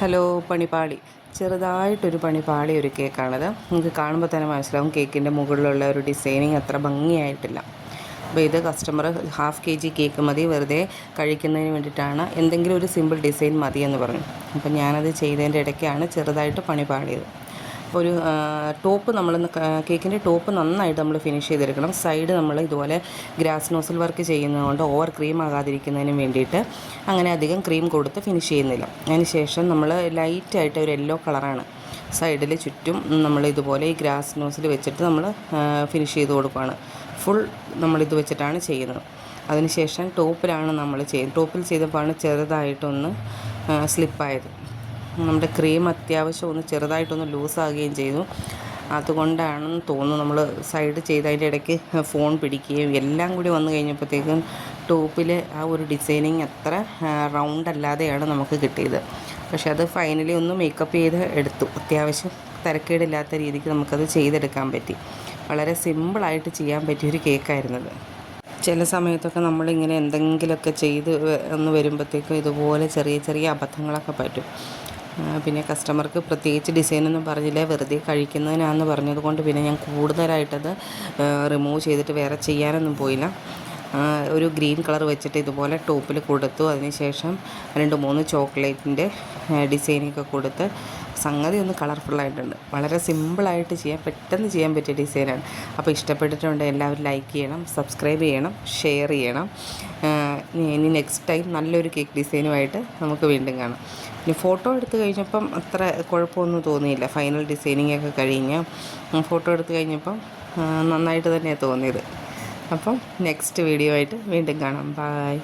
Hello പണിപ്പാളി ചെറുതായിട്ടൊരു പണിപ്പാളി ഒരു കേക്കാണത്. നിങ്ങൾക്ക് കാണുമ്പോൾ തന്നെ മനസ്സിലാവും കേക്കിൻ്റെ മുകളിലുള്ള ഒരു ഡിസൈനിങ് അത്ര ഭംഗിയായിട്ടില്ല. അപ്പോൾ ഇത് കസ്റ്റമർ ½ kg കേക്ക് മതി, വെറുതെ കഴിക്കുന്നതിന് വേണ്ടിയിട്ടാണ്, എന്തെങ്കിലും ഒരു സിമ്പിൾ ഡിസൈൻ മതിയെന്ന് പറഞ്ഞു. അപ്പോൾ ഞാനത് ചെയ്തതിൻ്റെ ഇടയ്ക്കാണ് ചെറുതായിട്ട് പണി പാളിയത്. ഒരു ടോപ്പ് കേക്കിൻ്റെ ടോപ്പ് നന്നായിട്ട് നമ്മൾ ഫിനിഷ് ചെയ്തെടുക്കണം. സൈഡ് നമ്മൾ ഇതുപോലെ ഗ്രാസ് നോസിൽ വർക്ക് ചെയ്യുന്നതുകൊണ്ട് ഓവർ ക്രീം ആകാതിരിക്കുന്നതിന് വേണ്ടിയിട്ട് അങ്ങനെ അധികം ക്രീം കൊടുത്ത് ഫിനിഷ് ചെയ്യുന്നില്ല. അതിന് ശേഷം നമ്മൾ ലൈറ്റായിട്ട് ഒരു യെല്ലോ കളറാണ് സൈഡിൽ ചുറ്റും നമ്മൾ ഇതുപോലെ ഈ ഗ്രാസ് നോസിൽ വെച്ചിട്ട് നമ്മൾ ഫിനിഷ് ചെയ്ത് കൊടുക്കുകയാണ്. ഫുൾ നമ്മളിത് വെച്ചിട്ടാണ് ചെയ്യുന്നത്. അതിനുശേഷം ടോപ്പിലാണ് നമ്മൾ ചെയ്യുന്നത്. ടോപ്പിൽ ചെയ്തപ്പോഴാണ് ചെറുതായിട്ടൊന്ന് സ്ലിപ്പായത്. നമ്മുടെ ക്രീം അത്യാവശ്യം ഒന്ന് ചെറുതായിട്ടൊന്ന് ലൂസാകുകയും ചെയ്തു. അതുകൊണ്ടാണെന്ന് തോന്നുന്നു നമ്മൾ സൈഡ് ചെയ്ത് അതിൻ്റെ ഇടയ്ക്ക് ഫോൺ പിടിക്കുകയും എല്ലാം കൂടി വന്നു കഴിഞ്ഞപ്പോഴത്തേക്കും ടോപ്പിൽ ആ ഒരു ഡിസൈനിങ് അത്ര റൗണ്ട് അല്ലാതെയാണ് നമുക്ക് കിട്ടിയത്. പക്ഷെ അത് ഫൈനലി ഒന്ന് മേക്കപ്പ് ചെയ്ത് എടുത്തു. അത്യാവശ്യം തരക്കേടില്ലാത്ത രീതിക്ക് നമുക്കത് ചെയ്തെടുക്കാൻ പറ്റി. വളരെ സിമ്പിളായിട്ട് ചെയ്യാൻ പറ്റിയൊരു കേക്കായിരുന്നത്. ചില സമയത്തൊക്കെ നമ്മളിങ്ങനെ എന്തെങ്കിലുമൊക്കെ ചെയ്ത് ഒന്ന് വരുമ്പോഴത്തേക്കും ഇതുപോലെ ചെറിയ ചെറിയ അബദ്ധങ്ങളൊക്കെ പറ്റും. പിന്നെ കസ്റ്റമർക്ക് പ്രത്യേകിച്ച് ഡിസൈനൊന്നും പറഞ്ഞില്ല, വെറുതെ കഴിക്കുന്നതിനാണെന്ന് പറഞ്ഞതുകൊണ്ട് പിന്നെ ഞാൻ കൂടുതലായിട്ടത് റിമൂവ് ചെയ്തിട്ട് വേറെ ചെയ്യാനൊന്നും പോയില്ല. ഒരു ഗ്രീൻ കളർ വെച്ചിട്ട് ഇതുപോലെ ടോപ്പിൽ കൊടുത്തു. അതിനുശേഷം 2-3 ചോക്ലേറ്റിൻ്റെ ഡിസൈനൊക്കെ കൊടുത്ത് സംഗതി ഒന്ന് കളർഫുള്ളായിട്ടുണ്ട്. വളരെ സിമ്പിളായിട്ട് പെട്ടെന്ന് ചെയ്യാൻ പറ്റിയ ഡിസൈനാണ്. അപ്പോൾ ഇഷ്ടപ്പെട്ടിട്ടുണ്ട് എല്ലാവരും ലൈക്ക് ചെയ്യണം, സബ്സ്ക്രൈബ് ചെയ്യണം, ഷെയർ ചെയ്യണം. ഇനി നെക്സ്റ്റ് ടൈം നല്ലൊരു കേക്ക് ഡിസൈനുമായിട്ട് നമുക്ക് വീണ്ടും കാണാം. ഇനി ഫോട്ടോ എടുത്ത് കഴിഞ്ഞപ്പം അത്ര കുഴപ്പമൊന്നും തോന്നിയില്ല. ഫൈനൽ ഡിസൈനിങ് ഒക്കെ കഴിഞ്ഞ് ഫോട്ടോ എടുത്ത് കഴിഞ്ഞപ്പം നന്നായിട്ട് തന്നെയാണ് തോന്നിയത്. അപ്പം നെക്സ്റ്റ് വീഡിയോ ആയിട്ട് വീണ്ടും കാണാം. ബൈ.